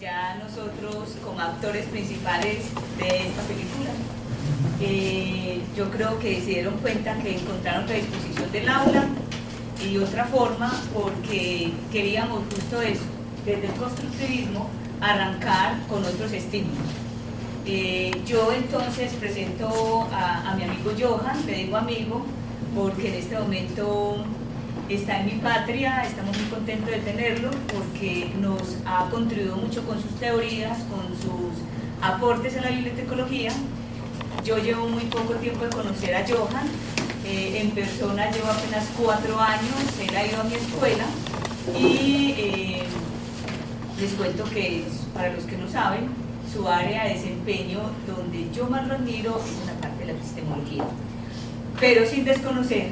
ya nosotros como actores principales de esta película. Yo creo que se dieron cuenta que encontraron otra disposición del aula y otra forma, porque queríamos justo eso, desde el constructivismo, arrancar con otros estímulos. Yo entonces presento a mi amigo Johan, le digo amigo, porque en este momento está en mi patria, estamos muy contentos de tenerlo, porque nos ha contribuido mucho con sus teorías, con sus aportes a la bibliotecología. Yo llevo muy poco tiempo de conocer a Johan, en persona llevo apenas 4 años, él ha ido a mi escuela y les cuento que, para los que no saben, su área de desempeño donde yo más lo admiro es una parte de la epistemología, pero sin desconocer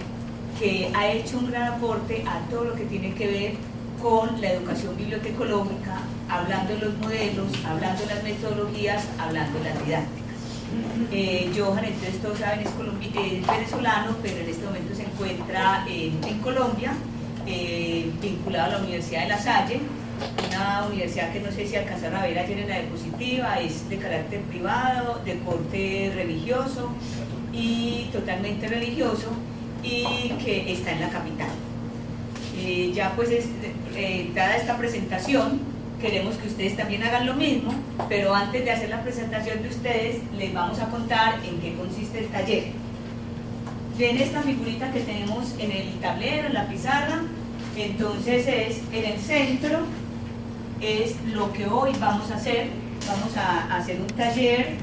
que ha hecho un gran aporte a todo lo que tiene que ver con la educación bibliotecológica, hablando de los modelos, hablando de las metodologías, hablando de las didácticas. Johan, entonces todos saben, es venezolano, pero en este momento se encuentra en Colombia, vinculado a la Universidad de La Salle, una universidad que no sé si alcanzaron a ver ayer en la diapositiva, es de carácter privado, de corte religioso y totalmente religioso, y que está en la capital. Ya pues dada esta presentación, queremos que ustedes también hagan lo mismo, pero antes de hacer la presentación de ustedes, les vamos a contar en qué consiste el taller. Ven esta figurita que tenemos en el tablero, en la pizarra, entonces en el centro es lo que hoy vamos a hacer. Vamos a hacer un taller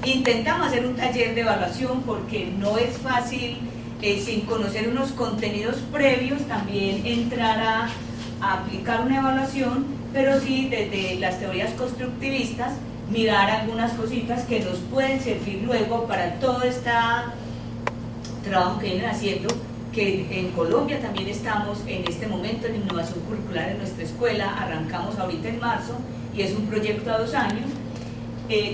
intentamos hacer un taller de evaluación, porque no es fácil sin conocer unos contenidos previos también entrar a aplicar una evaluación, pero sí desde las teorías constructivistas mirar algunas cositas que nos pueden servir luego para todo este trabajo que vienen haciendo, que en Colombia también estamos en este momento en innovación curricular en nuestra escuela, arrancamos ahorita en marzo y es un proyecto a 2 años.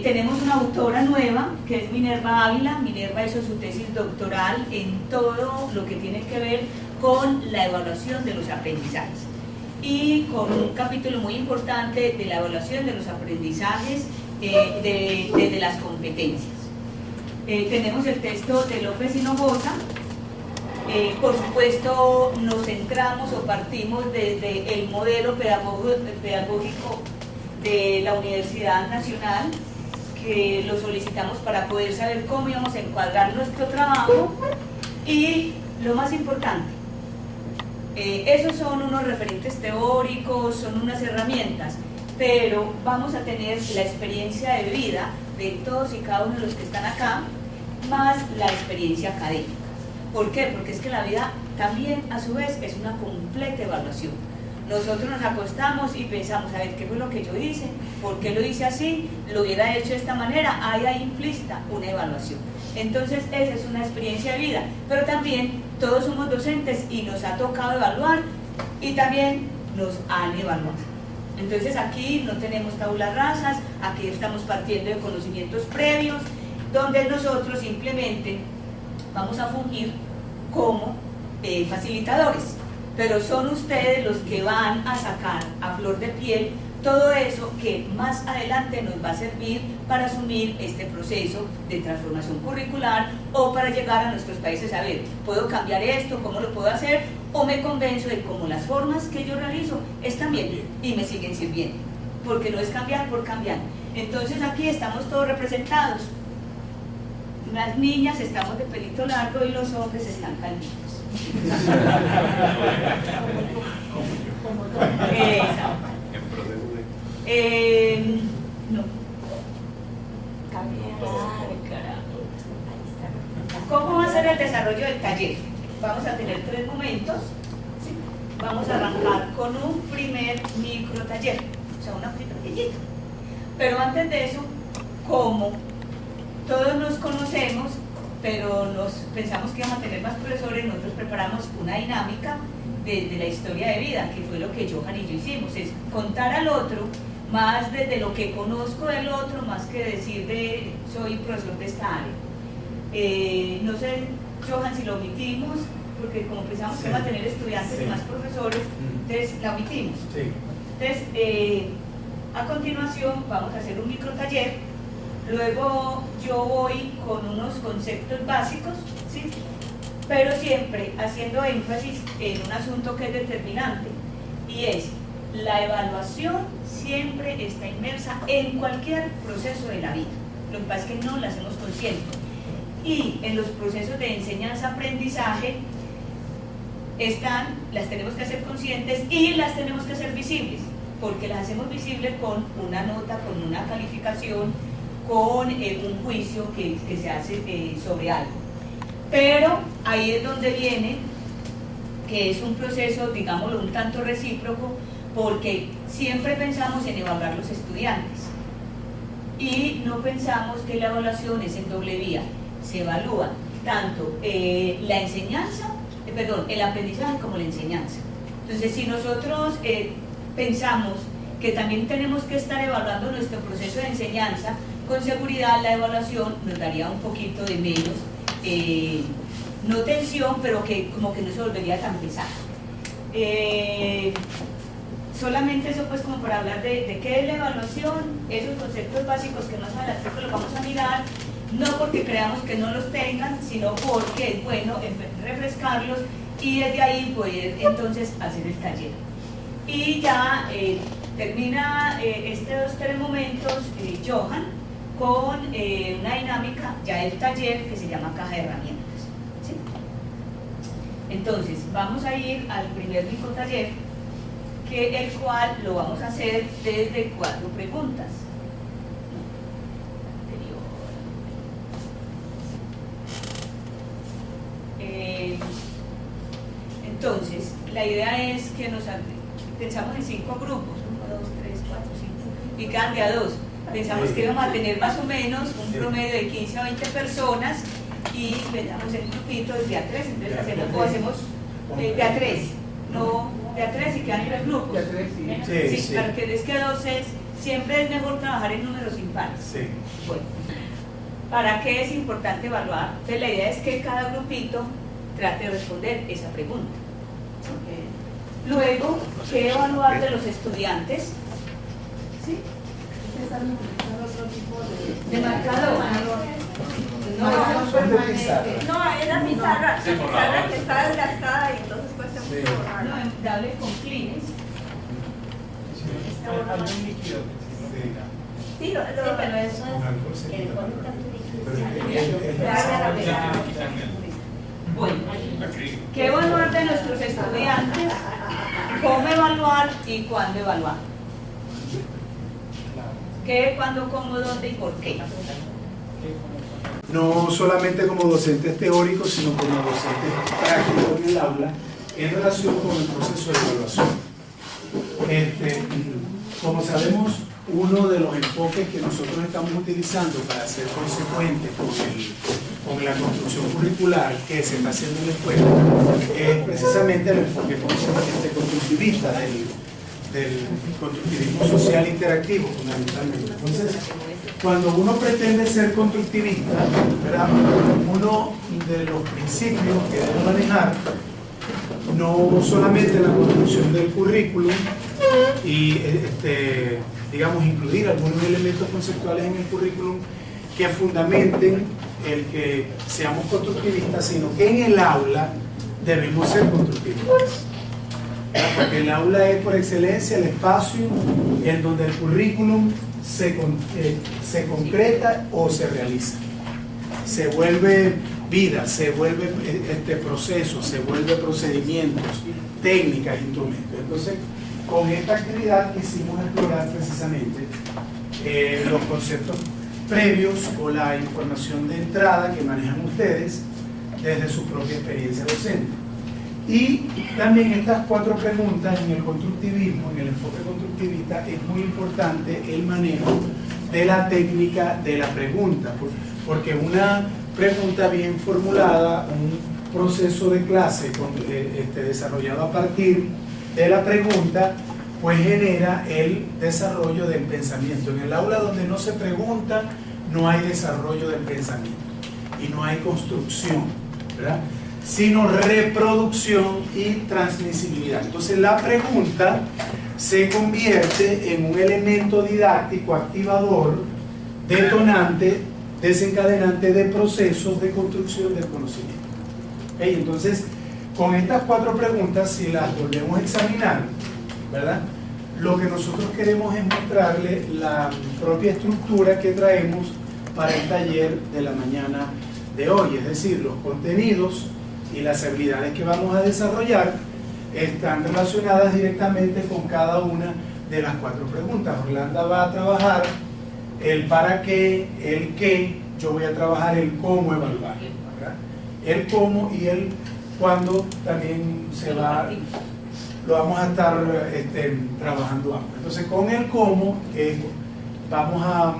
Tenemos una autora nueva que es Minerva Ávila. Minerva hizo su tesis doctoral en todo lo que tiene que ver con la evaluación de los aprendizajes y con un capítulo muy importante de la evaluación de los aprendizajes desde las competencias. Tenemos el texto de López Hinojosa. Por supuesto nos centramos o partimos desde el modelo pedagógico de la Universidad Nacional, que lo solicitamos para poder saber cómo íbamos a encuadrar nuestro trabajo, y lo más importante, esos son unos referentes teóricos, son unas herramientas, pero vamos a tener la experiencia de vida de todos y cada uno de los que están acá, más la experiencia académica. ¿Por qué? Porque es que la vida también a su vez es una completa evaluación. Nosotros nos acostamos y pensamos, a ver, ¿qué fue lo que yo hice? ¿Por qué lo hice así? ¿Lo hubiera hecho de esta manera? Hay ahí implícita una evaluación. Entonces esa es una experiencia de vida, pero también todos somos docentes y nos ha tocado evaluar y también nos han evaluado. Entonces aquí no tenemos tabulas rasas, aquí estamos partiendo de conocimientos previos, donde nosotros simplemente vamos a fungir como facilitadores, pero son ustedes los que van a sacar a flor de piel todo eso que más adelante nos va a servir para asumir este proceso de transformación curricular o para llegar a nuestros países a ver, ¿puedo cambiar esto? ¿Cómo lo puedo hacer? O me convenzo de cómo las formas que yo realizo están bien y me siguen sirviendo, porque no es cambiar por cambiar. Entonces aquí estamos todos representados. Las niñas estamos de pelito largo y los hombres están calvitos. No. ¿Cómo va a ser el desarrollo del taller? Vamos a tener 3 momentos. ¿Sí? Vamos a arrancar con un primer micro taller, o sea, una pequeñita. Pero antes de eso, como todos nos conocemos, pero pensamos que íbamos a tener más profesores, nosotros preparamos una dinámica de la historia de vida, que fue lo que Johan y yo hicimos, es contar al otro más desde lo que conozco del otro, más que decir soy profesor de esta área. No sé, Johan, si lo omitimos, porque como pensamos que va a tener estudiantes y más profesores, entonces la omitimos. Entonces, A continuación vamos a hacer un micro taller, luego yo voy con unos conceptos básicos, ¿sí? Pero siempre haciendo énfasis en un asunto que es determinante, y es la evaluación siempre está inmersa en cualquier proceso de la vida. Lo que pasa es que no la hacemos consciente. Y en los procesos de enseñanza-aprendizaje las tenemos que hacer conscientes y las tenemos que hacer visibles, porque las hacemos visibles con una nota, con una calificación, con un juicio que se hace sobre algo. Pero ahí es donde viene que es un proceso, digámoslo, un tanto recíproco, porque siempre pensamos en evaluar los estudiantes y no pensamos que la evaluación es en doble vía. Se evalúa tanto la enseñanza, el aprendizaje como la enseñanza. Entonces, si nosotros pensamos que también tenemos que estar evaluando nuestro proceso de enseñanza, con seguridad la evaluación nos daría un poquito de menos, no tensión, pero que como que no se volvería tan pesado. Solamente eso pues como para hablar de qué es la evaluación, esos conceptos básicos que más adelante los vamos a mirar, no porque creamos que no los tengan, sino porque es bueno refrescarlos y desde ahí poder entonces hacer el taller. Y ya termina estos 3 momentos Johan con una dinámica ya del taller que se llama caja de herramientas, ¿sí? Entonces vamos a ir al primer microtaller, el cual lo vamos a hacer desde 4 preguntas. Entonces, la idea es que pensamos en 5 grupos, 1, 2, 3, 4, 5, y quedan de a 2. Pensamos que íbamos a tener más o menos un promedio de 15 a 20 personas y pensamos en grupitos de a 3, entonces hacemos de a 3, no de a 3 y quedan 3 grupos. De a 3, sí. Sí, para que es que 2 siempre es mejor trabajar en números impares. Sí. Bueno, ¿para qué es importante evaluar? Entonces la idea es que cada grupito trate de responder esa pregunta. Luego, ¿qué evaluar de los estudiantes? ¿Sí? ¿De marcador? No, era pizarra que está desgastada y entonces cuesta mucho borrar. No, dable con Kleenex. Algún líquido. Sí, pero eso Bueno, ¿qué evaluar de nuestros estudiantes? ¿Cómo evaluar y cuándo evaluar? ¿Qué, cuándo, cómo, dónde y por qué? No solamente como docentes teóricos, sino como docentes prácticos en el aula, en relación con el proceso de evaluación. Como sabemos, uno de los enfoques que nosotros estamos utilizando para ser consecuentes con la construcción curricular que se está haciendo en la escuela es precisamente el enfoque constructivista del constructivismo social interactivo, fundamentalmente. Entonces, cuando uno pretende ser constructivista, ¿verdad?, uno de los principios que debe manejar, no solamente la construcción del currículum y digamos incluir algunos elementos conceptuales en el currículum que fundamenten el que seamos constructivistas, sino que en el aula debemos ser constructivistas. Porque el aula es por excelencia el espacio en donde el currículum se concreta o se realiza. Se vuelve vida, se vuelve proceso, se vuelve procedimientos, técnicas, instrumentos. Entonces, con esta actividad quisimos explorar precisamente los conceptos previos o la información de entrada que manejan ustedes desde su propia experiencia docente. Y también estas 4 preguntas en el constructivismo, en el enfoque constructivista, es muy importante el manejo de la técnica de la pregunta, porque una pregunta bien formulada, un proceso de clase desarrollado a partir de la pregunta, pues genera el desarrollo del pensamiento. En el aula donde no se pregunta, no hay desarrollo del pensamiento y no hay construcción, ¿verdad?, sino reproducción y transmisibilidad. Entonces la pregunta se convierte en un elemento didáctico activador, detonante, desencadenante de procesos de construcción del conocimiento. Entonces, con estas 4 preguntas, si las volvemos a examinar, ¿verdad?, lo que nosotros queremos es mostrarle la propia estructura que traemos para el taller de la mañana de hoy, es decir, los contenidos y las habilidades que vamos a desarrollar están relacionadas directamente con cada una de las 4 preguntas. Orlando va a trabajar el para qué, el qué, yo voy a trabajar el cómo evaluar, ¿verdad? El cómo y el cuándo también lo vamos a estar trabajando ambos. Entonces, con el cómo vamos a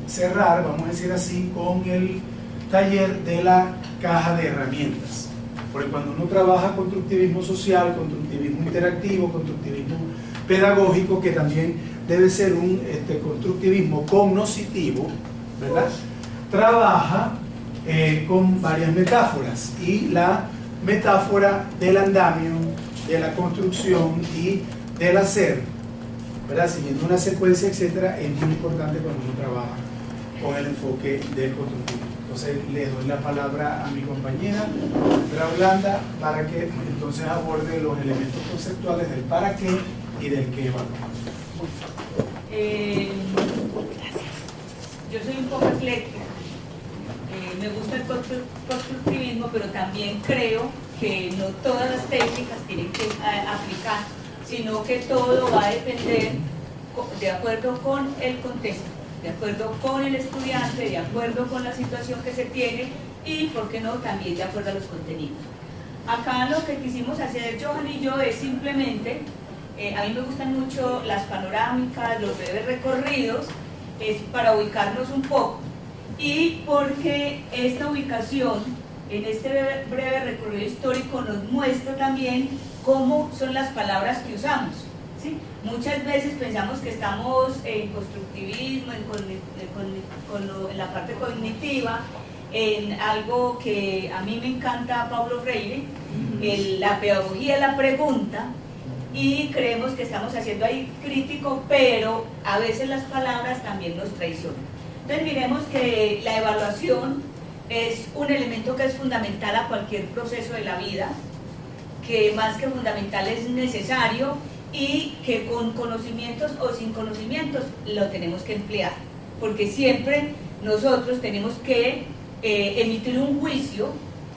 cerrar, vamos a decir así, con el taller de la caja de herramientas. Porque cuando uno trabaja constructivismo social, constructivismo interactivo, constructivismo pedagógico, que también debe ser un constructivismo cognoscitivo, ¿verdad?, trabaja con varias metáforas, y la metáfora del andamio, de la construcción y del hacer, ¿verdad?, siguiendo una secuencia, etcétera, es muy importante cuando uno trabaja con el enfoque del constructivismo. Entonces le doy la palabra a mi compañera Orlando para que entonces aborde los elementos conceptuales del para qué y del qué evaluamos. Yo soy un poco ecléctica. Me gusta el constructivismo, pero también creo que no todas las técnicas tienen que aplicar, sino que todo va a depender de acuerdo con el contexto, de acuerdo con el estudiante, de acuerdo con la situación que se tiene y, ¿por qué no?, también de acuerdo a los contenidos. Acá lo que quisimos hacer Johan y yo es simplemente, a mí me gustan mucho las panorámicas, los breves recorridos, es para ubicarnos un poco, y porque esta ubicación en este breve recorrido histórico nos muestra también cómo son las palabras que usamos, ¿sí? Muchas veces pensamos que estamos en constructivismo, en la parte cognitiva, en algo que a mí me encanta Paulo Freire, la pedagogía de la pregunta, y creemos que estamos haciendo ahí crítico, pero a veces las palabras también nos traicionan. Entonces miremos que la evaluación es un elemento que es fundamental a cualquier proceso de la vida, que más que fundamental es necesario, y que con conocimientos o sin conocimientos lo tenemos que emplear, porque siempre nosotros tenemos que emitir un juicio,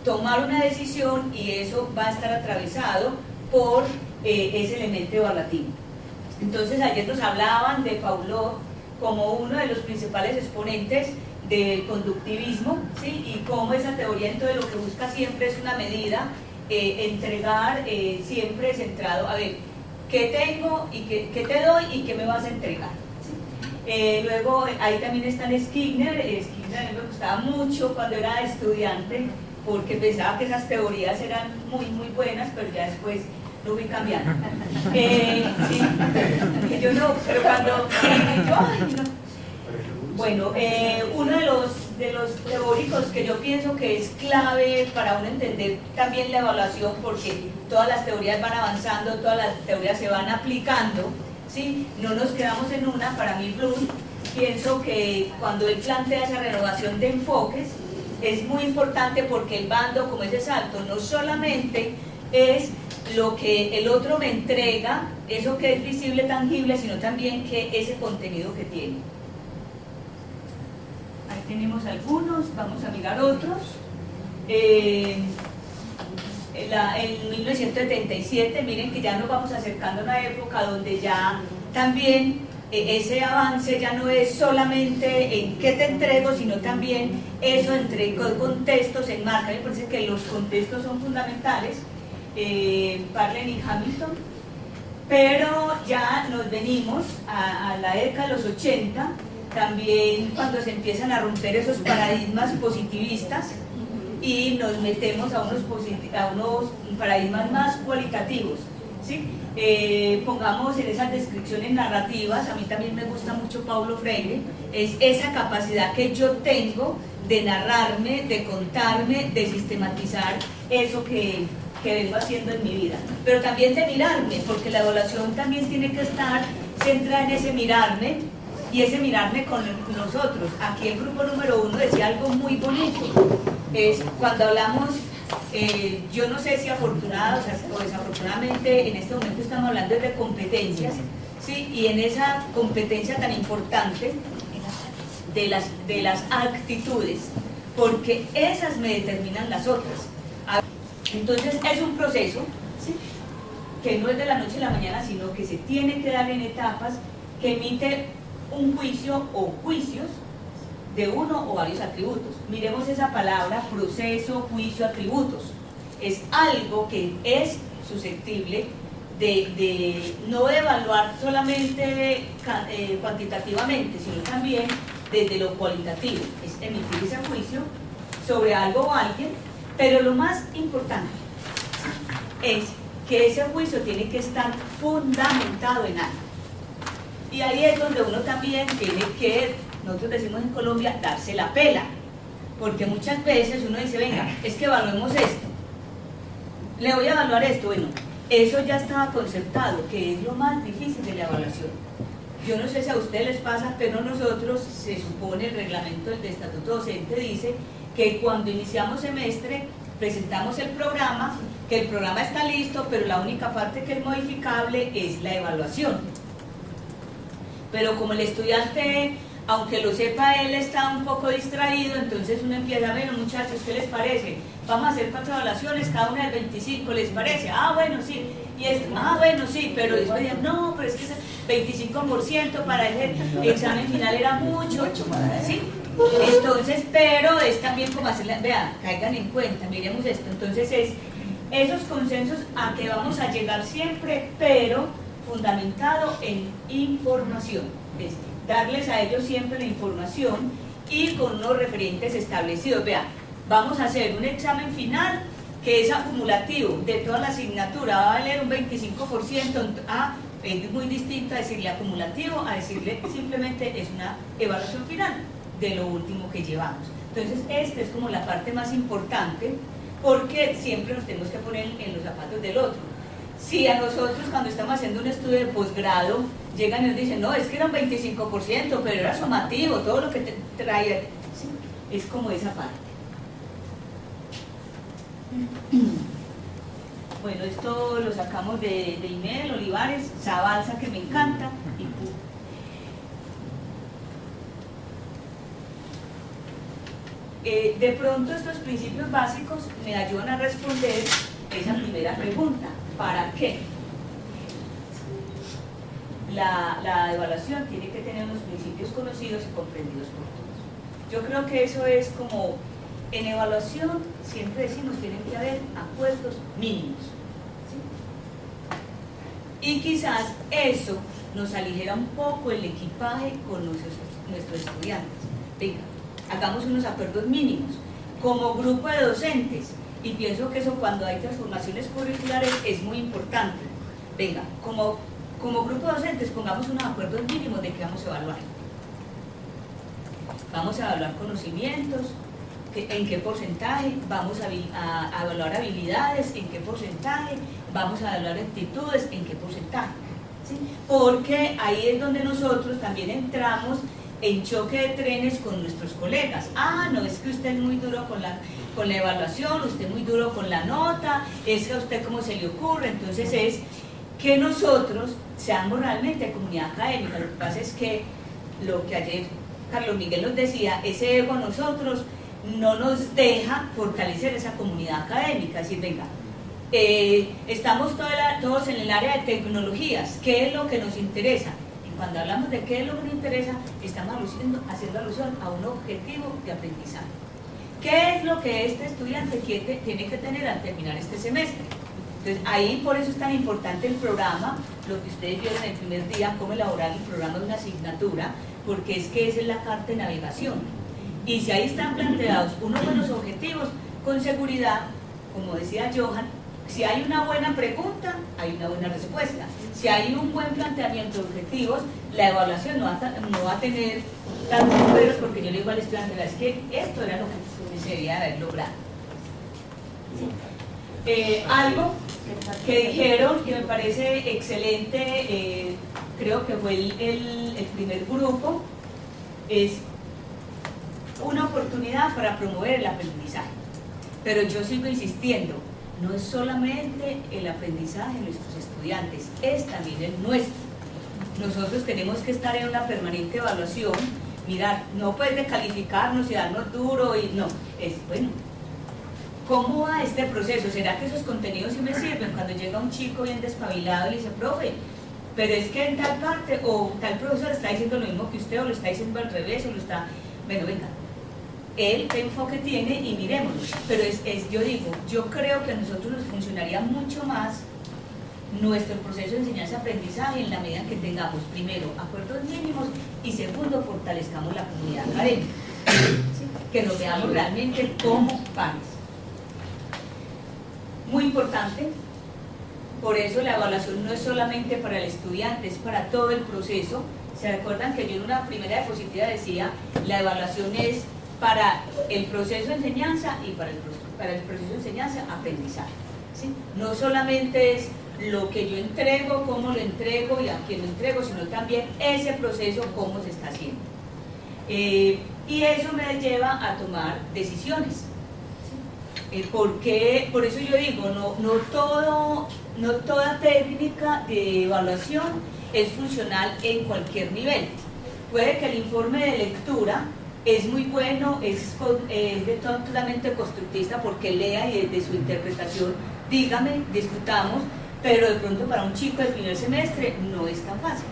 tomar una decisión, y eso va a estar atravesado por ese elemento evaluativo. Entonces ayer nos hablaban de Paulo como uno de los principales exponentes del conductivismo, ¿sí?, y cómo esa teoría entonces lo que busca siempre es una medida, entregar siempre centrado, a ver, ¿qué tengo y qué te doy y qué me vas a entregar? ¿Sí? Luego ahí también está Skinner. Skinner a mí me gustaba mucho cuando era estudiante, porque pensaba que esas teorías eran muy muy buenas, pero ya después lo vi cambiando. Sí, yo no, pero cuando bueno, uno de los teóricos que yo pienso que es clave para uno entender también la evaluación, porque todas las teorías van avanzando, todas las teorías se van aplicando, ¿sí? No nos quedamos en una. Para mí Bloom, pienso que cuando él plantea esa renovación de enfoques es muy importante, porque él va dando como ese salto, no solamente es lo que el otro me entrega, eso que es visible, tangible, sino también que ese contenido que tiene. Ahí tenemos algunos, vamos a mirar otros. En 1977, miren que ya nos vamos acercando a una época donde ya también ese avance ya no es solamente en qué te entrego, sino también eso entre contextos en marca. Me parece que los contextos son fundamentales, Parlen y Hamilton, pero ya nos venimos a la década de los 80, también cuando se empiezan a romper esos paradigmas positivistas y nos metemos a unos paradigmas más cualitativos, ¿sí? Pongamos en esas descripciones narrativas, a mí también me gusta mucho Paulo Freire, es esa capacidad que yo tengo de narrarme, de contarme, de sistematizar eso que que vengo haciendo en mi vida, pero también de mirarme, porque la evaluación también tiene que estar centrada en ese mirarme, y ese mirarme con nosotros. Aquí el grupo número 1 decía algo muy bonito, es cuando hablamos, yo no sé si afortunados o desafortunadamente en este momento estamos hablando de competencias, ¿sí? Y en esa competencia tan importante de las actitudes, porque esas me determinan las otras. Entonces es un proceso, ¿sí? Que no es de la noche a la mañana, sino que se tiene que dar en etapas, que emite un juicio o juicios de uno o varios atributos. Miremos esa palabra, proceso, juicio, atributos. Es algo que es susceptible de no evaluar solamente cuantitativamente, sino también desde lo cualitativo. Es emitir ese juicio sobre algo o alguien, pero lo más importante es que ese juicio tiene que estar fundamentado en algo. Y ahí es donde uno también tiene que, nosotros decimos en Colombia, darse la pela, porque muchas veces uno dice, venga, es que evaluemos esto, le voy a evaluar esto, bueno, eso ya estaba concertado, que es lo más difícil de la evaluación. Yo no sé si a ustedes les pasa, pero nosotros, se supone, el reglamento del estatuto docente dice que cuando iniciamos semestre presentamos el programa, que el programa está listo, pero la única parte que es modificable es la evaluación. Pero como el estudiante, aunque lo sepa, él está un poco distraído, entonces uno empieza, bueno muchachos, ¿qué les parece? Vamos a hacer 4 evaluaciones, cada una de 25, ¿les parece? Ah, bueno, sí. Y esto, ah, bueno, sí, pero después digan, no, pero es que ese 25% para el examen final era mucho, ¿sí? Entonces, pero es también como hacerla, vean, caigan en cuenta, miremos esto, entonces es esos consensos a que vamos a llegar siempre, pero fundamentado en información, es darles a ellos siempre la información y con unos referentes establecidos. Vean, vamos a hacer un examen final que es acumulativo de toda la asignatura, va a valer un 25%, es muy distinto a decirle acumulativo a decirle simplemente es una evaluación final de lo último que llevamos. Entonces esta es como la parte más importante, porque siempre nos tenemos que poner en los zapatos del otro. Si a nosotros cuando estamos haciendo un estudio de posgrado llegan y nos dicen, no, es que era un 25%, pero era sumativo, todo lo que te traía, ¿sí? Es como esa parte. Bueno, esto lo sacamos de Inés Olivares, Zabalza, que me encanta, y de pronto estos principios básicos me ayudan a responder esa primera pregunta, ¿para qué? La evaluación tiene que tener unos principios conocidos y comprendidos por todos. Yo creo que eso es como, en evaluación siempre decimos tienen que haber acuerdos mínimos, ¿sí? Y quizás eso nos aligera un poco el equipaje con nuestros estudiantes. Venga, hagamos unos acuerdos mínimos como grupo de docentes, y pienso que eso cuando hay transformaciones curriculares es muy importante. Venga, como grupo de docentes pongamos unos acuerdos mínimos de que vamos a evaluar. Vamos a evaluar conocimientos, en qué porcentaje, vamos a evaluar habilidades, en qué porcentaje, vamos a evaluar actitudes, en qué porcentaje, ¿sí? Porque ahí es donde nosotros también entramos en choque de trenes con nuestros colegas. Ah, no, es que usted es muy duro con la evaluación, usted es muy duro con la nota, es que a usted cómo se le ocurre. Entonces es que nosotros seamos realmente comunidad académica. Lo que pasa es que lo que ayer Carlos Miguel nos decía, ese ego a nosotros no nos deja fortalecer esa comunidad académica. Es decir, venga, estamos todos en el área de tecnologías, ¿qué es lo que nos interesa? Y cuando hablamos de qué es lo que nos interesa, estamos haciendo alusión a un objetivo de aprendizaje. ¿Qué es lo que este estudiante tiene que tener al terminar este semestre? Entonces, ahí por eso es tan importante el programa, lo que ustedes vieron el primer día, cómo elaborar el programa de una asignatura, porque es que esa es la carta de navegación. Y si ahí están planteados unos buenos objetivos, con seguridad, como decía Johan, si hay una buena pregunta, hay una buena respuesta. Si hay un buen planteamiento de objetivos, la evaluación no va a tener tantos peros, porque yo le digo al estudiante, es que esto era lo que se debía haber logrado. Algo que dijeron que me parece excelente, creo que fue el primer grupo, es una oportunidad para promover el aprendizaje. Pero yo sigo insistiendo, no es solamente el aprendizaje de nuestros estudiantes, es también el nuestro. Nosotros tenemos que estar en una permanente evaluación, mirar, no puedes descalificarnos y darnos duro, y no, es bueno. ¿Cómo va este proceso? ¿Será que esos contenidos sí me sirven? Cuando llega un chico bien despabilado y le dice, profe, pero es que en tal parte o tal profesor está diciendo lo mismo que usted, o lo está diciendo al revés, o lo está... Bueno, venga, él qué enfoque tiene y miremoslo. Pero yo digo, yo creo que a nosotros nos funcionaría mucho más nuestro proceso de enseñanza-aprendizaje en la medida en que tengamos, primero, acuerdos mínimos y segundo, fortalezcamos la comunidad académica. ¿Sí? Que nos veamos realmente como pares. Muy importante, por eso la evaluación no es solamente para el estudiante, es para todo el proceso. ¿Se acuerdan que yo en una primera diapositiva decía, la evaluación es para el proceso de enseñanza y para el proceso de enseñanza-aprendizaje? ¿Sí? No solamente es lo que yo entrego, cómo lo entrego y a quién lo entrego, sino también ese proceso, cómo se está haciendo. Y eso me lleva a tomar decisiones. Porque, por eso yo digo, no toda técnica de evaluación es funcional en cualquier nivel. Puede que el informe de lectura es muy bueno, es totalmente constructivista porque lea y desde su interpretación, dígame, discutamos, pero de pronto para un chico del primer semestre no es tan fácil.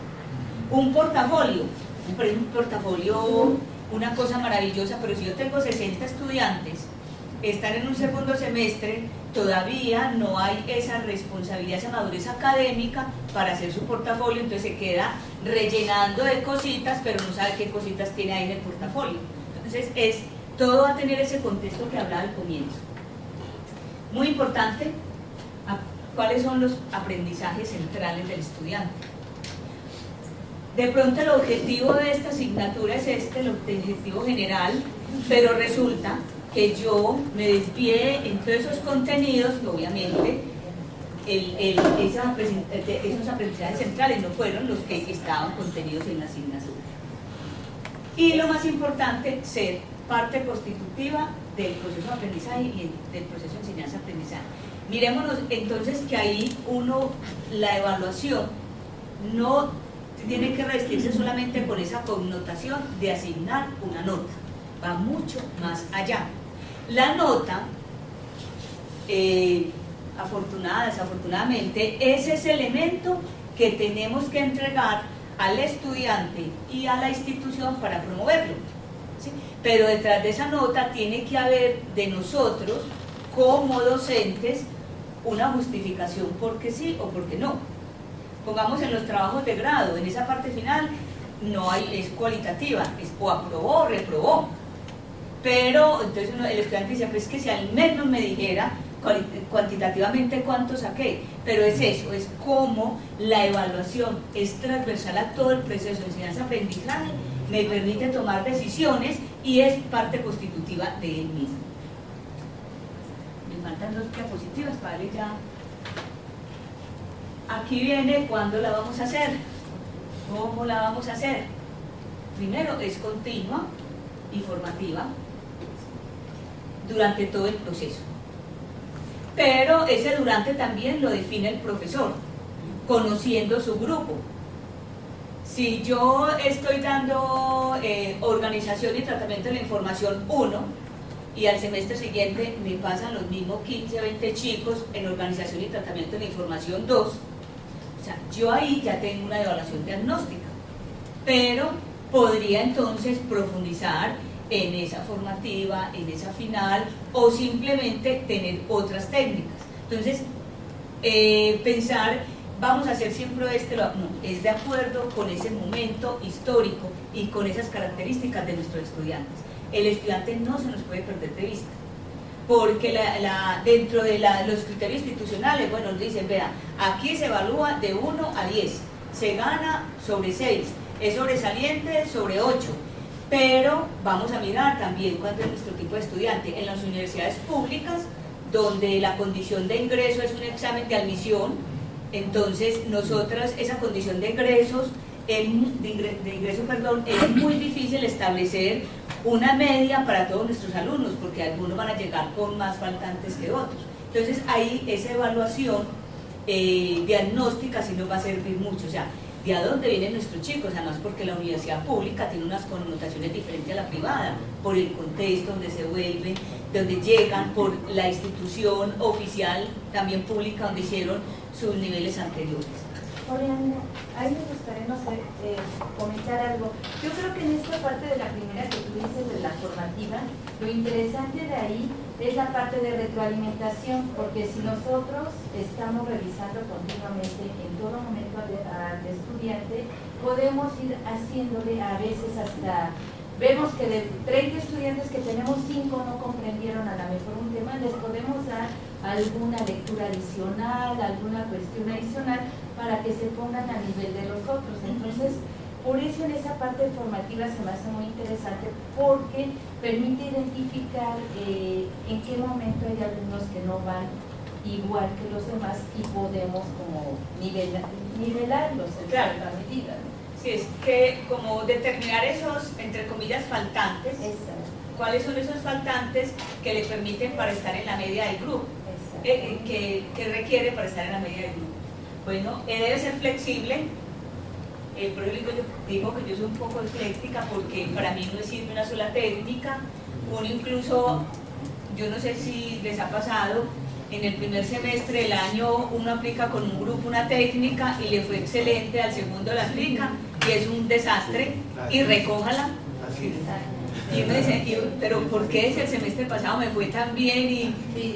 Un portafolio, una cosa maravillosa, pero si yo tengo 60 estudiantes, están en un segundo semestre, todavía no hay esa responsabilidad, esa madurez académica para hacer su portafolio, entonces se queda rellenando de cositas, pero no sabe qué cositas tiene ahí en el portafolio. Entonces, todo va a tener ese contexto que hablaba al comienzo. Muy importante, ¿cuáles son los aprendizajes centrales del estudiante? De pronto el objetivo de esta asignatura es el objetivo general, pero resulta que yo me desvié en todos esos contenidos, obviamente, esos aprendizajes centrales no fueron los que estaban contenidos en la asignatura. Y lo más importante, ser parte constitutiva del proceso de aprendizaje y del proceso de enseñanza-aprendizaje. Mirémonos entonces que ahí la evaluación no tiene que revestirse solamente con esa connotación de asignar una nota, va mucho más allá. La nota, desafortunadamente, es ese elemento que tenemos que entregar al estudiante y a la institución para promoverlo, ¿sí? Pero detrás de esa nota tiene que haber de nosotros, como docentes, una justificación por qué sí o por qué no. Pongamos en los trabajos de grado, en esa parte final no hay, es cualitativa, es o aprobó o reprobó. Pero entonces el estudiante dice, pues que si al menos me dijera cuantitativamente cuánto saqué, pero es eso, es como la evaluación es transversal a todo el proceso de enseñanza-aprendizaje, me permite tomar decisiones y es parte constitutiva de él mismo. Me faltan 2 diapositivas, vale, ya. Aquí viene cuándo la vamos a hacer, cómo la vamos a hacer. Primero, es continua y formativa durante todo el proceso, pero ese durante también lo define el profesor, conociendo su grupo. Si yo estoy dando organización y tratamiento de la información 1 y al semestre siguiente me pasan los mismos 15 o 20 chicos en organización y tratamiento de la información 2, o sea, yo ahí ya tengo una evaluación diagnóstica, pero podría entonces profundizar en esa formativa, en esa final, o simplemente tener otras técnicas. Entonces, pensar, vamos a hacer siempre no, es de acuerdo con ese momento histórico y con esas características de nuestros estudiantes. El estudiante no se nos puede perder de vista, porque dentro de los criterios institucionales, bueno, nos dicen, vea, aquí se evalúa de 1 a 10, se gana sobre 6, es sobresaliente sobre 8, pero vamos a mirar también cuánto es nuestro tipo de estudiante. En las universidades públicas donde la condición de ingreso es un examen de admisión. Entonces nosotras esa condición de ingresos, es muy difícil establecer una media para todos nuestros alumnos, porque algunos van a llegar con más faltantes que otros. Entonces ahí esa evaluación diagnóstica sí nos va a servir mucho, o sea, de a dónde vienen nuestros chicos, además porque la universidad pública tiene unas connotaciones diferentes a la privada, por el contexto donde se vuelven, donde llegan, por la institución oficial también pública donde hicieron sus niveles anteriores. Oriana, ahí me gustaría, no sé, comentar algo. Yo creo que en esta parte de la primera que tú dices de la formativa, lo interesante de ahí es la parte de retroalimentación, porque si nosotros estamos revisando continuamente en todo momento al estudiante, podemos ir haciéndole a veces hasta, vemos que de 30 estudiantes que tenemos, 5 no comprendieron a lo mejor un tema, les podemos dar alguna lectura adicional, alguna cuestión adicional para que se pongan a nivel de los otros. Entonces, por eso en esa parte formativa se me hace muy interesante, porque permite identificar en qué momento hay alumnos que no van igual que los demás y podemos como nivelarlos en cierta medida, ¿no? Sí, es que como determinar esos, entre comillas, faltantes. Exacto. ¿Cuáles son esos faltantes que le permiten para estar en la media del grupo? Que requiere para estar en la media del grupo. Bueno, debe ser flexible. Por eso digo que yo soy un poco ecléctica, porque para mí no me sirve una sola técnica. Uno incluso, yo no sé si les ha pasado, en el primer semestre del año uno aplica con un grupo una técnica y le fue excelente, al segundo la aplica y es un desastre, y recójala. Y uno dice, pero ¿por qué si el semestre pasado me fue tan bien y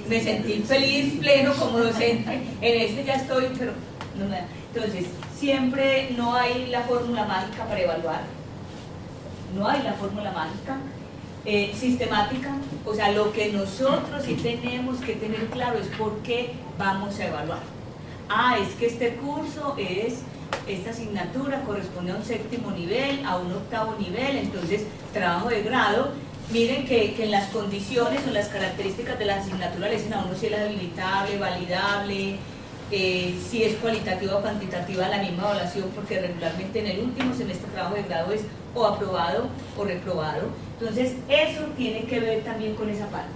me sentí feliz, pleno como docente? En este ya estoy, pero no me da. Entonces, siempre no hay la fórmula mágica para evaluar, no hay la fórmula mágica. Sistemática, o sea, lo que nosotros sí tenemos que tener claro es por qué vamos a evaluar. Es que este curso esta asignatura corresponde a un 7º nivel, a un 8º nivel, entonces trabajo de grado. Miren que en las condiciones o las características de la asignatura le dicen a uno si es habilitable, validable, si es cualitativa o cuantitativa la misma evaluación, porque regularmente en el último semestre de trabajo de grado es o aprobado o reprobado. Entonces eso tiene que ver también con esa parte,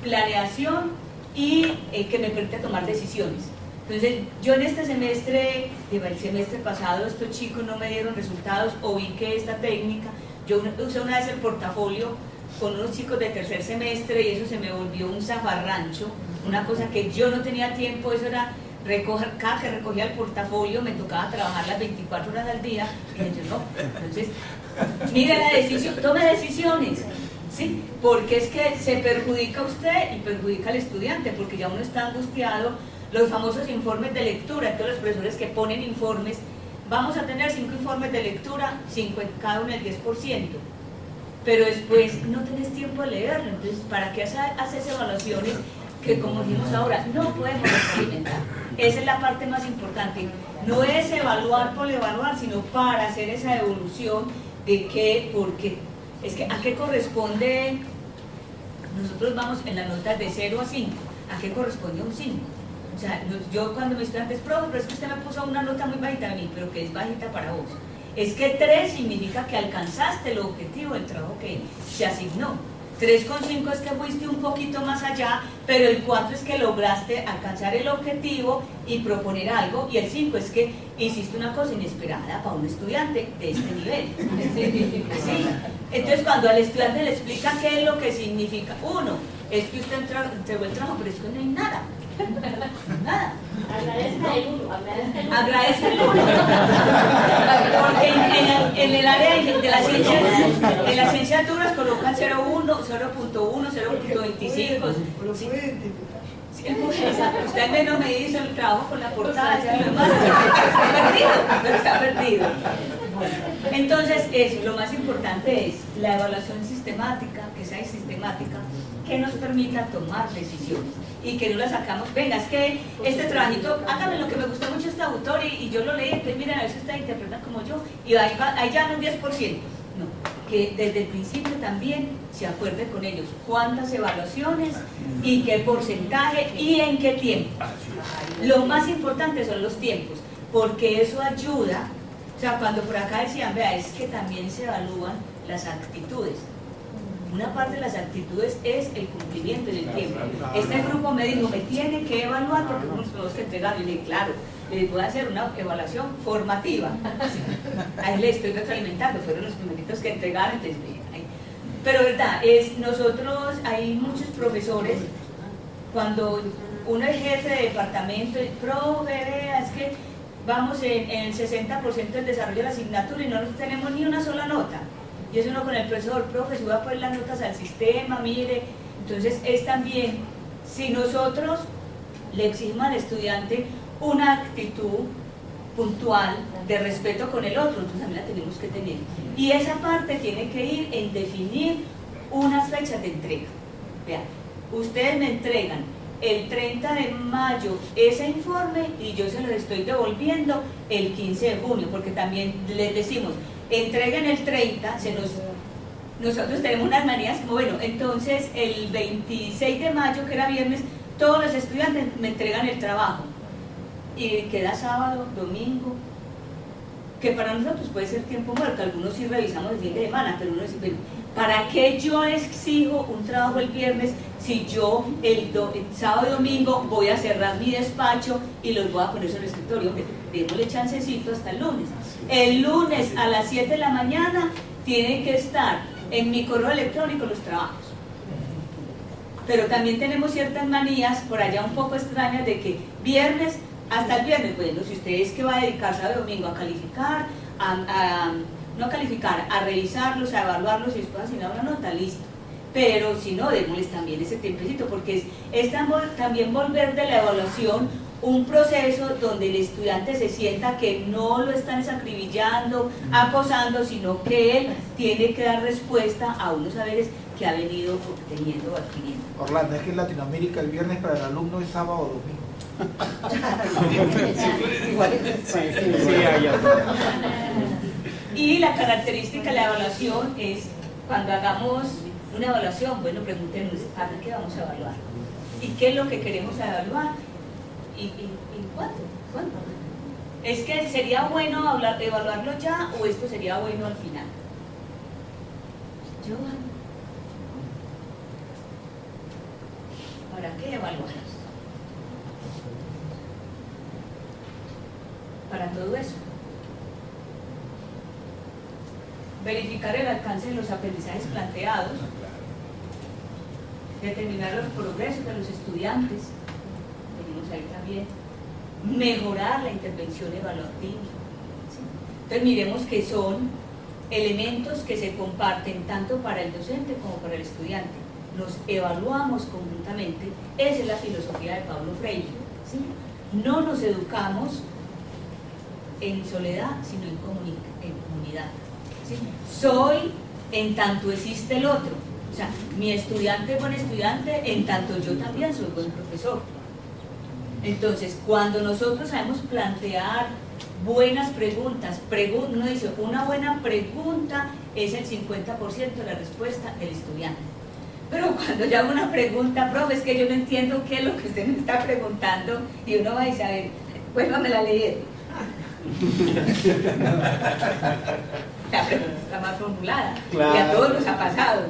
planeación y que me permite tomar decisiones. Entonces yo en este semestre, el semestre pasado estos chicos no me dieron resultados, o vi que esta técnica, yo usé una vez el portafolio con unos chicos de tercer semestre y eso se me volvió un zafarrancho, una cosa que yo no tenía tiempo, eso era recoger, cada que recogía el portafolio me tocaba trabajar las 24 horas al día, y yo no. Entonces, mire la decisión, tome decisiones, ¿sí? Porque es que se perjudica a usted y perjudica al estudiante, porque ya uno está angustiado. Los famosos informes de lectura, todos los profesores que ponen informes, vamos a tener 5 informes de lectura, 5 en cada uno el 10%, pero después no tenés tiempo de leerlo. Entonces, ¿para qué haces evaluaciones que, como dijimos ahora, no podemos experimentar? Esa es la parte más importante. No es evaluar por evaluar, sino para hacer esa evolución de qué, por qué. Es que, ¿a qué corresponde? Nosotros vamos en las notas de 0 a 5. ¿A qué corresponde un 5? O sea, yo cuando mi estudiante es profe, pero es que usted me puso una nota muy bajita a mí, pero que es bajita para vos. Es que 3 significa que alcanzaste el objetivo del trabajo que se asignó. 3,5 es que fuiste un poquito más allá, pero el 4 es que lograste alcanzar el objetivo y proponer algo, y el 5 es que hiciste una cosa inesperada para un estudiante de este nivel. ¿Sí? Entonces, cuando al estudiante le explica qué es lo que significa, 1, es que usted entregó el trabajo, pero es que no hay nada. Nada. Agradezca el uno. Porque en el área de las ciencias, en las ciencias duras colocan 0,1, 0,1, 0,25. Usted menos me hizo el trabajo con la portada, está perdido. Entonces, eso, lo más importante es la evaluación sistemática, que sea sistemática, que nos permita tomar decisiones y que no la sacamos, venga, es que este trabajito, hágame lo que me gustó mucho este autor y yo lo leí, entonces miren a ver si ustedes interpretan como yo, y ahí ya no un 10%, no, que desde el principio también se acuerde con ellos cuántas evaluaciones y qué porcentaje y en qué tiempo. Lo más importante son los tiempos, porque eso ayuda. O sea, cuando por acá decían, vea, es que también se evalúan las actitudes. Una parte de las actitudes es el cumplimiento del tiempo. Este grupo me dijo, me tiene que evaluar porque nos tenemos que entregar. Y le dije, claro, les voy a hacer una evaluación formativa. A él le estoy retroalimentando, fueron los primeritos que entregaron. Entonces, pero verdad, nosotros, hay muchos profesores, cuando uno es jefe de departamento, profe, vea, es que vamos en el 60% del desarrollo de la asignatura y no tenemos ni una sola nota. Y eso uno con el profesor, profe, suba a poner las notas al sistema, mire. Entonces es también, si nosotros le exigimos al estudiante una actitud puntual de respeto con el otro, entonces también la tenemos que tener. Y esa parte tiene que ir en definir unas fechas de entrega. Vean, ustedes me entregan el 30 de mayo ese informe y yo se los estoy devolviendo el 15 de junio, porque también les decimos, entreguen el 30, nosotros tenemos unas manías como, bueno, entonces el 26 de mayo, que era viernes, todos los estudiantes me entregan el trabajo y queda sábado, domingo, que para nosotros puede ser tiempo muerto, algunos sí revisamos el fin de semana, pero uno dice, bueno, ¿para qué yo exijo un trabajo el viernes si yo el sábado y domingo voy a cerrar mi despacho y los voy a poner sobre el escritorio? Démosle chancecito hasta el lunes. El lunes a las 7 de la mañana tienen que estar en mi correo electrónico los trabajos. Pero también tenemos ciertas manías por allá un poco extrañas de que viernes, hasta el viernes, bueno, si usted es que va a dedicar sábado y domingo a calificar, no a calificar, a revisarlos, a evaluarlos y después asignar una nota, listo. Pero si no, démosles también ese tiempecito, porque es también volver de la evaluación un proceso donde el estudiante se sienta que no lo están acribillando, acosando, sino que él tiene que dar respuesta a unos saberes que ha venido obteniendo o adquiriendo. Orlando, es que en Latinoamérica el viernes para el alumno es sábado o domingo. Y la característica de la evaluación es, cuando hagamos una evaluación, bueno, pregúntenos, ¿para qué vamos a evaluar? ¿Y qué es lo que queremos evaluar? ¿Y cuánto? ¿Cuánto? ¿Es que sería bueno evaluarlo ya o esto sería bueno al final? ¿Para qué evaluar? Para todo eso. Verificar el alcance de los aprendizajes planteados, determinar los progresos de los estudiantes, tenemos ahí también, mejorar la intervención evaluativa. ¿Sí? Entonces miremos que son elementos que se comparten tanto para el docente como para el estudiante. Nos evaluamos conjuntamente, esa es la filosofía de Paulo Freire. ¿Sí? No nos educamos en soledad, sino en comunidad. ¿Sí? Soy en tanto existe el otro. O sea, mi estudiante es buen estudiante en tanto yo también soy buen profesor. Entonces, cuando nosotros sabemos plantear buenas preguntas, uno dice, una buena pregunta es el 50% de la respuesta del estudiante. Pero cuando yo hago una pregunta, profe, es que yo no entiendo qué es lo que usted me está preguntando, y uno va a decir, a ver, vuélvame a leer. La pregunta está más formulada, claro. Y a todos nos ha pasado.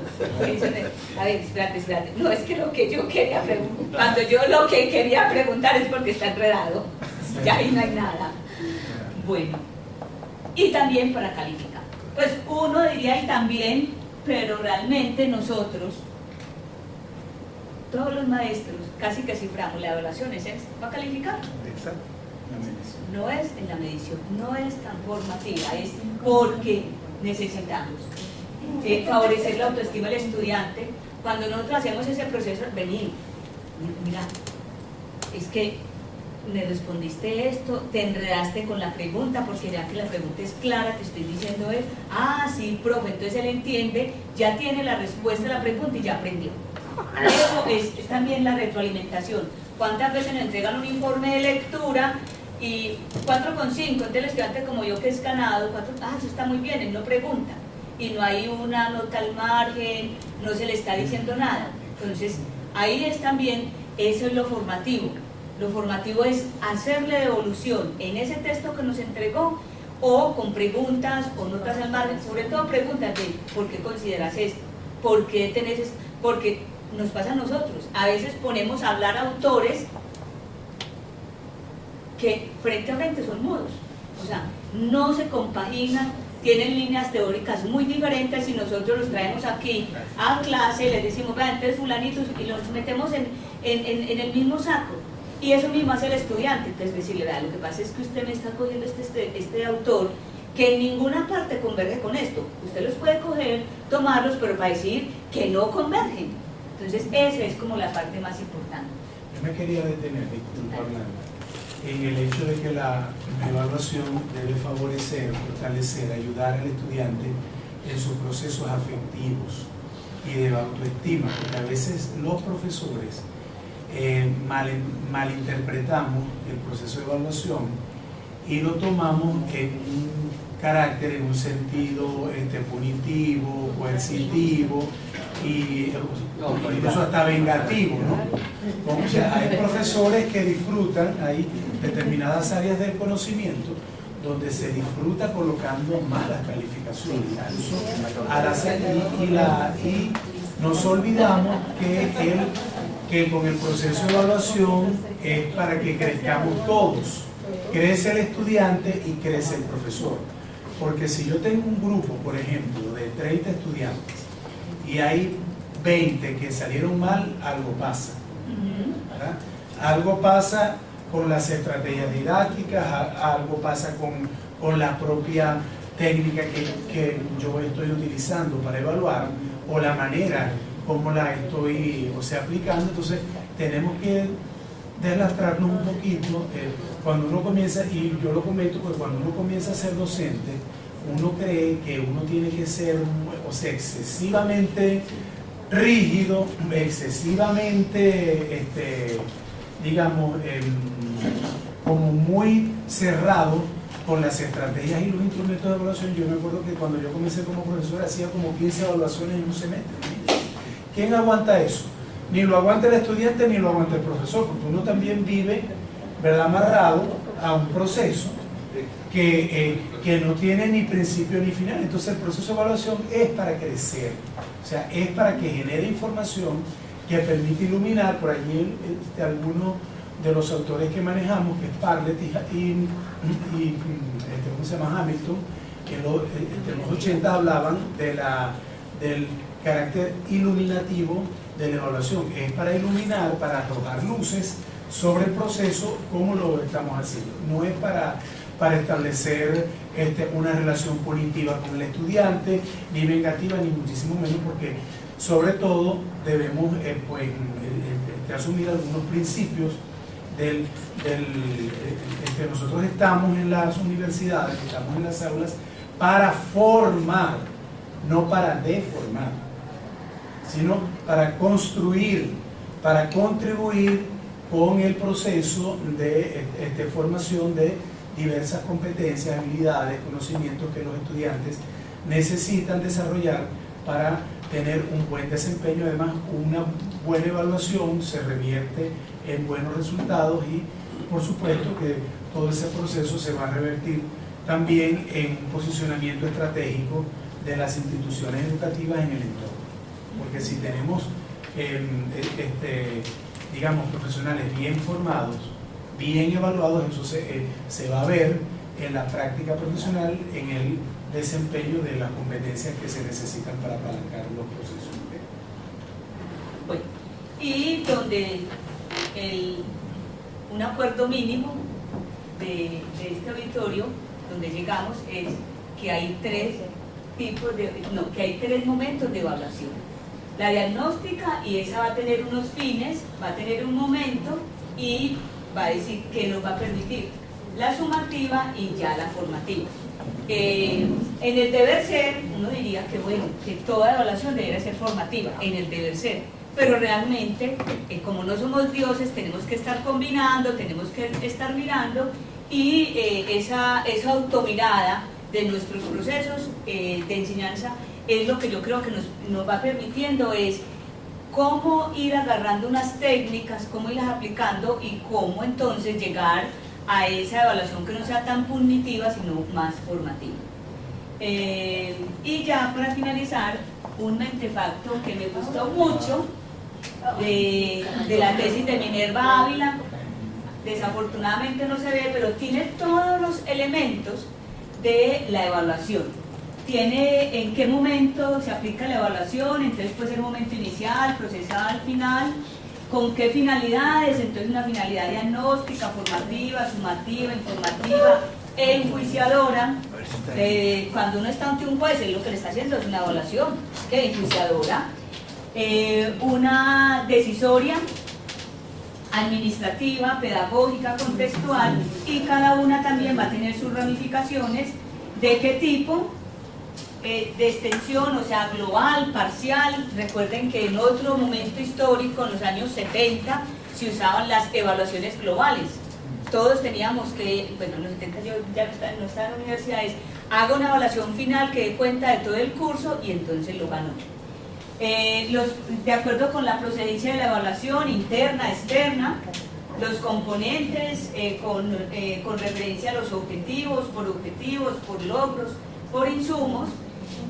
A ver, espérate. No, es que lo que yo quería preguntar, cuando yo lo que quería preguntar es porque está enredado, ya ahí no hay nada. Bueno, y también para calificar. Pues uno diría y también, pero realmente nosotros, todos los maestros, casi que ciframos la evaluación, ¿es para calificar? Exacto. La medición. No es en la medición, no es tan formativa, es porque necesitamos favorecer la autoestima del estudiante. Cuando nosotros hacemos ese proceso, venir, mira, es que me respondiste esto, te enredaste con la pregunta, porque ya que la pregunta es clara, te estoy diciendo es, sí, profe, entonces él entiende, ya tiene la respuesta a la pregunta y ya aprendió. Eso es también la retroalimentación. ¿Cuántas veces nos entregan un informe de lectura y 4,5, entonces el estudiante como yo que es ganado, eso está muy bien, él no pregunta. y no hay una nota al margen, no se le está diciendo nada. Entonces, ahí es también, eso es lo formativo. Lo formativo es hacerle devolución en ese texto que nos entregó, o con preguntas o notas al margen, sobre todo preguntas de ¿por qué consideras esto? ¿Por qué tenés esto? Porque nos pasa a nosotros, a veces ponemos a hablar autores que frente a frente son mudos, o sea, no se compaginan, tienen líneas teóricas muy diferentes y nosotros los traemos aquí a clase, les decimos, vean, entonces fulanitos, y los metemos en el mismo saco. Y eso mismo hace el estudiante, entonces decirle, vea, lo que pasa es que usted me está cogiendo este autor que en ninguna parte converge con esto. Usted los puede coger, tomarlos, pero para decir que no convergen. Entonces esa es como la parte más importante. Yo me quería detener, disculpa, Orlando, en el hecho de que la evaluación debe favorecer, fortalecer, ayudar al estudiante en sus procesos afectivos y de autoestima, porque a veces los profesores malinterpretamos el proceso de evaluación y lo tomamos en un carácter, en un sentido punitivo, coercitivo y incluso hasta vengativo, ¿no? O sea, hay profesores que disfrutan, hay determinadas áreas del conocimiento donde se disfruta colocando malas calificaciones y nos olvidamos que con el proceso de evaluación es para que crezcamos todos. Crece el estudiante y crece el profesor. Porque si yo tengo un grupo, por ejemplo, de 30 estudiantes y hay 20 que salieron mal, algo pasa, ¿verdad? Algo pasa con las estrategias didácticas, algo pasa con la propia técnica que yo estoy utilizando para evaluar, o la manera como la estoy aplicando. Entonces tenemos que deslastrarnos un poquito. Cuando uno comienza, y yo lo comento, porque cuando uno comienza a ser docente, uno cree que uno tiene que ser excesivamente rígido, excesivamente como muy cerrado con las estrategias y los instrumentos de evaluación. Yo me acuerdo que cuando yo comencé como profesor hacía como 15 evaluaciones en un semestre. ¿Quién aguanta eso? Ni lo aguanta el estudiante ni lo aguanta el profesor, porque uno también vive, ¿verdad?, amarrado a un proceso que no tiene ni principio ni final. Entonces el proceso de evaluación es para crecer, o sea, es para que genere información que permite iluminar. Por allí algunos de los autores que manejamos, que es Parlet y ¿cómo se llama? Hamilton, que en los 80 hablaban del carácter iluminativo de la evaluación. Es para iluminar, para arrojar luces sobre el proceso, como lo estamos haciendo. No es para establecer una relación punitiva con el estudiante, ni vengativa, ni muchísimo menos, porque sobre todo debemos asumir algunos principios nosotros estamos en las universidades, estamos en las aulas para formar, no para deformar, sino para construir, para contribuir con el proceso de formación de diversas competencias, habilidades, conocimientos que los estudiantes necesitan desarrollar para tener un buen desempeño. Además, una buena evaluación se revierte en buenos resultados y, por supuesto, que todo ese proceso se va a revertir también en un posicionamiento estratégico de las instituciones educativas en el entorno. Porque si tenemos, digamos, profesionales bien formados, bien evaluados, eso se va a ver en la práctica profesional, en el desempeño de las competencias que se necesitan para apalancar los procesos. Bueno, y donde un acuerdo mínimo de este auditorio, donde llegamos, es que hay tres momentos de evaluación. La diagnóstica, y esa va a tener unos fines, va a tener un momento y va a decir qué nos va a permitir. La sumativa y ya la formativa. En el deber ser, uno diría que bueno, que toda evaluación debería ser formativa, en el deber ser, pero realmente, como no somos dioses, tenemos que estar combinando, tenemos que estar mirando, y esa automirada de nuestros procesos de enseñanza es lo que yo creo que nos va permitiendo es cómo ir agarrando unas técnicas, cómo irlas aplicando y cómo entonces llegar a esa evaluación que no sea tan punitiva, sino más formativa. Y ya para finalizar, un mentefacto que me gustó mucho de la tesis de Minerva Ávila, desafortunadamente no se ve, pero tiene todos los elementos de la evaluación. Tiene en qué momento se aplica la evaluación, entonces puede ser el momento inicial, procesal, final, con qué finalidades, entonces una finalidad diagnóstica, formativa, sumativa, informativa e enjuiciadora. Cuando uno está ante un juez, lo que le está haciendo es una evaluación, que es enjuiciadora, una decisoria, administrativa, pedagógica, contextual, y cada una también va a tener sus ramificaciones de qué tipo, de extensión, o sea, global, parcial. Recuerden que en otro momento histórico, en los años 70, se usaban las evaluaciones globales. Todos teníamos que, bueno, en los 70 yo ya no estaba en universidades, haga una evaluación final que dé cuenta de todo el curso y entonces lo ganó. De acuerdo con la procedencia de la evaluación interna, externa, los componentes con referencia a los objetivos, por logros, por insumos,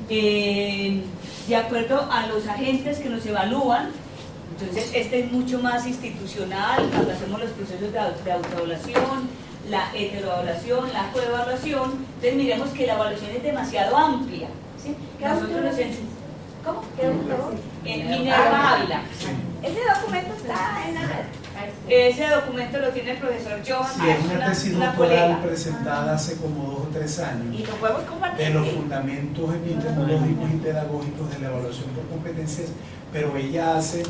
de acuerdo a los agentes que nos evalúan. Entonces este es mucho más institucional cuando hacemos los procesos de autoevaluación, la heteroevaluación, la coevaluación. Entonces miremos que la evaluación es demasiado amplia, ¿sí? Nosotros nos ¿cómo? En Minerva Ávila. Ese documento está en la red. Ese documento lo tiene el profesor Johan. Sí, es una tesis doctoral presentada hace como 2 o 3 años Y lo podemos compartir. de los fundamentos epistemológicos y pedagógicos de la evaluación por competencias, pero ella hace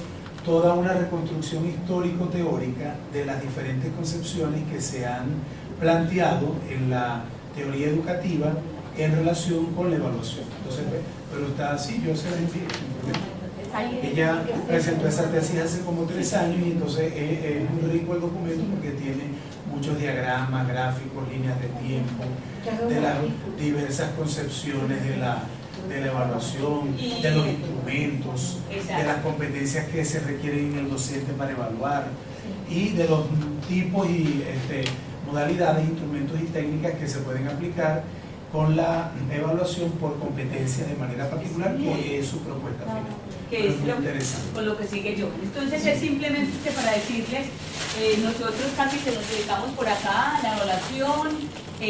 toda una reconstrucción histórico-teórica de las diferentes concepciones que se han planteado en la teoría educativa en relación con la evaluación. Entonces, pero está así, yo se la envío. Ella presentó esa tesis hace como 3 años y entonces es muy rico el documento porque tiene muchos diagramas, gráficos, líneas de tiempo, de las diversas concepciones de la evaluación, de los instrumentos, de las competencias que se requieren en el docente para evaluar y de los tipos y modalidades, instrumentos y técnicas que se pueden aplicar con la evaluación por competencias de manera particular, que es su propuesta final. Que es con lo que sigue yo. Entonces es simplemente para decirles, nosotros casi que nos dedicamos por acá a la evaluación,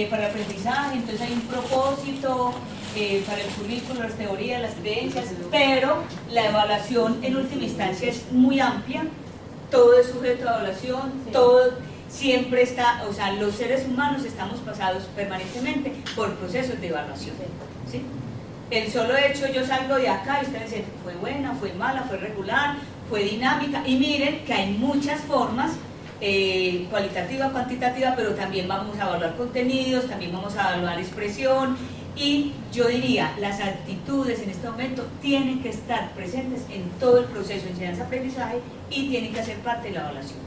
para el aprendizaje, entonces hay un propósito para el currículo, las teorías, las creencias, pero la evaluación en última instancia es muy amplia, todo es sujeto a evaluación, todo siempre está, o sea, los seres humanos estamos pasados permanentemente por procesos de evaluación, ¿sí? El solo hecho, yo salgo de acá y ustedes dicen, fue buena, fue mala, fue regular, fue dinámica, y miren que hay muchas formas, cualitativa, cuantitativa, pero también vamos a evaluar contenidos, también vamos a evaluar expresión, y yo diría, las actitudes en este momento tienen que estar presentes en todo el proceso de enseñanza-aprendizaje y tienen que hacer parte de la evaluación.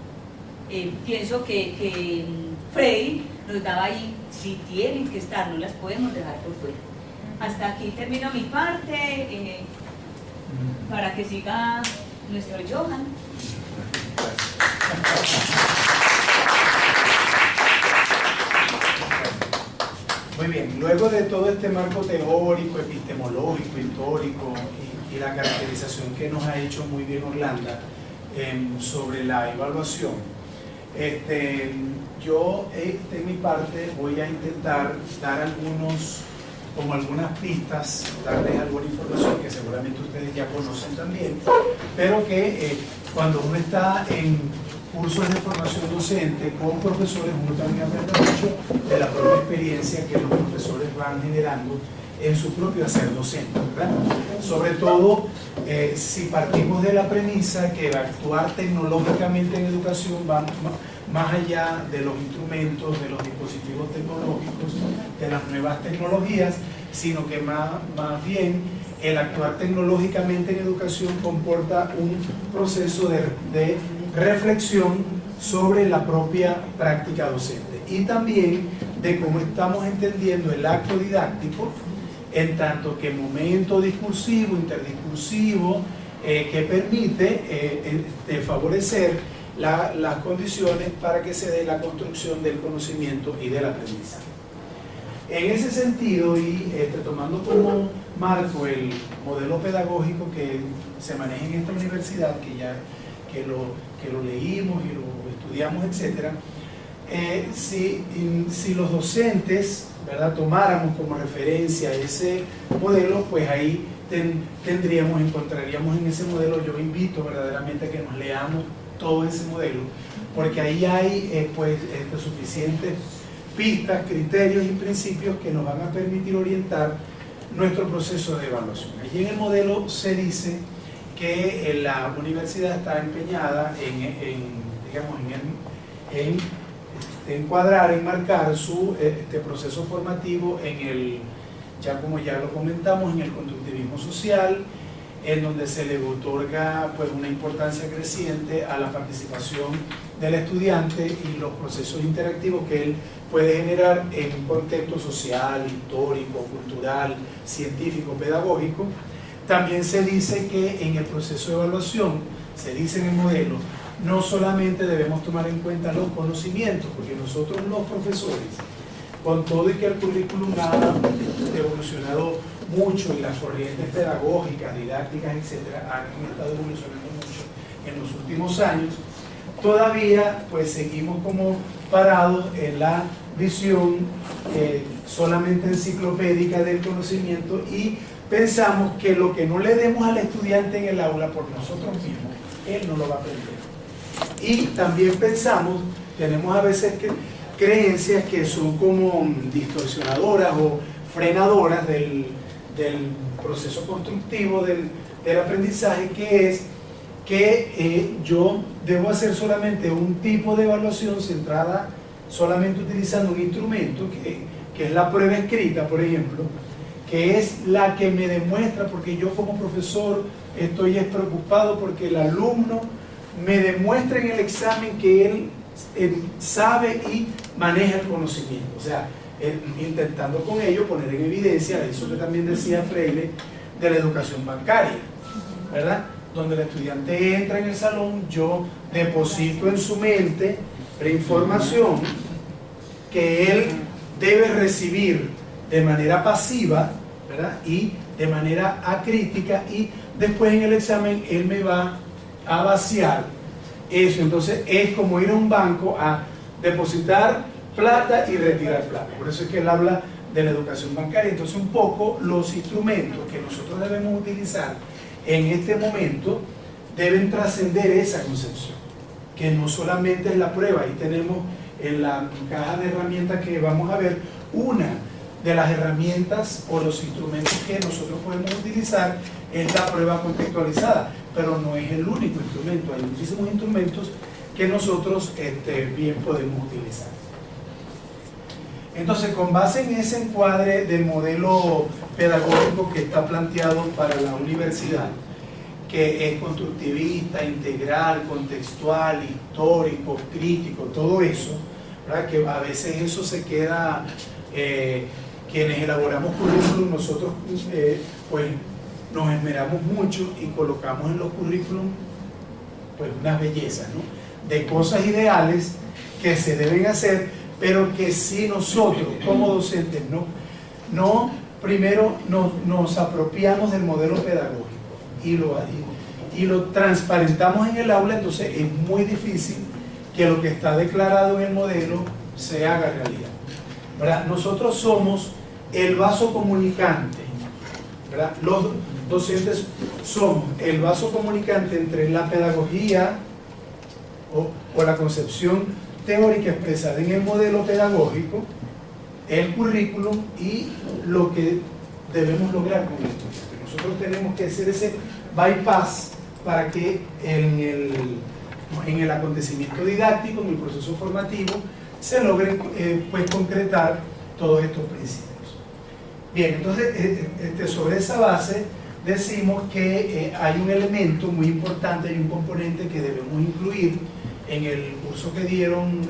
Pienso que Freddy nos daba ahí, si tienen que estar, no las podemos dejar por fuera. Hasta aquí termino mi parte, para que siga nuestro Johan. Muy bien, luego de todo este marco teórico, epistemológico, histórico y la caracterización que nos ha hecho muy bien Orlando sobre la evaluación, yo en mi parte voy a intentar dar algunas pistas, darles alguna información que seguramente ustedes ya conocen también, pero que cuando uno está en cursos de formación docente con profesores, uno también aprende mucho de la propia experiencia que los profesores van generando en su propio hacer docente, ¿verdad? Sobre todo si partimos de la premisa que actuar tecnológicamente en educación va más allá de los instrumentos, de los dispositivos tecnológicos, de las nuevas tecnologías, sino que más bien el actuar tecnológicamente en educación comporta un proceso de reflexión sobre la propia práctica docente y también de cómo estamos entendiendo el acto didáctico en tanto que momento discursivo, interdiscursivo, que permite favorecer las condiciones para que se dé la construcción del conocimiento y del aprendizaje. En ese sentido, y tomando como marco el modelo pedagógico que se maneja en esta universidad, que lo leímos y lo estudiamos, etc., si los docentes, ¿verdad?, tomáramos como referencia ese modelo, pues ahí encontraríamos en ese modelo. Yo invito verdaderamente a que nos leamos todo ese modelo, porque ahí hay suficientes pistas, criterios y principios que nos van a permitir orientar nuestro proceso de evaluación. Allí en el modelo se dice que la universidad está empeñada en encuadrar, enmarcar su proceso formativo como ya lo comentamos, en el constructivismo social, en donde se le otorga pues una importancia creciente a la participación del estudiante y los procesos interactivos que él puede generar en un contexto social, histórico, cultural, científico, pedagógico. También se dice que en el proceso de evaluación, se dice en el modelo, no solamente debemos tomar en cuenta los conocimientos, porque nosotros los profesores, con todo y que el currículum ha evolucionado mucho y las corrientes pedagógicas, didácticas, etcétera, han estado evolucionando mucho en los últimos años, todavía pues seguimos como parados en la visión solamente enciclopédica del conocimiento y pensamos que lo que no le demos al estudiante en el aula por nosotros mismos, él no lo va a aprender. Y también pensamos, tenemos a veces creencias que son como distorsionadoras o frenadoras del proceso constructivo del aprendizaje, que es que yo debo hacer solamente un tipo de evaluación centrada solamente utilizando un instrumento que es la prueba escrita, por ejemplo, que es la que me demuestra, porque yo como profesor estoy preocupado porque el alumno me demuestra en el examen que él sabe y maneja el conocimiento, o sea, intentando con ello poner en evidencia eso que también decía Freire de la educación bancaria, ¿verdad? Donde el estudiante entra en el salón, yo deposito en su mente la información que él debe recibir de manera pasiva, ¿verdad?, y de manera acrítica, y después en el examen él me va a vaciar eso. Entonces es como ir a un banco a depositar plata y retirar plata. Por eso es que él habla de la educación bancaria. Entonces un poco los instrumentos que nosotros debemos utilizar en este momento deben trascender esa concepción, que no solamente es la prueba. Ahí tenemos en la caja de herramientas que vamos a ver una de las herramientas o los instrumentos que nosotros podemos utilizar es la prueba contextualizada, pero no es el único instrumento. Hay muchísimos instrumentos que nosotros bien podemos utilizar. Entonces, con base en ese encuadre del modelo pedagógico que está planteado para la universidad, que es constructivista, integral, contextual, histórico, crítico, todo eso, ¿verdad?, que a veces eso se queda, quienes elaboramos currículum, nosotros pues nos esmeramos mucho y colocamos en los currículum pues unas bellezas, ¿no?, de cosas ideales que se deben hacer, pero que si nosotros como docentes primero nos apropiamos del modelo pedagógico y lo transparentamos en el aula, entonces es muy difícil que lo que está declarado en el modelo se haga realidad, ¿verdad? Nosotros somos el vaso comunicante, ¿verdad? Los docentes somos el vaso comunicante entre la pedagogía o la concepción teórica expresada en el modelo pedagógico, el currículum y lo que debemos lograr con esto. Nosotros tenemos que hacer ese bypass para que en el acontecimiento didáctico, en el proceso formativo, se logre pues concretar todos estos principios. Bien, entonces sobre esa base decimos que hay un elemento muy importante, hay un componente que debemos incluir en el curso que dieron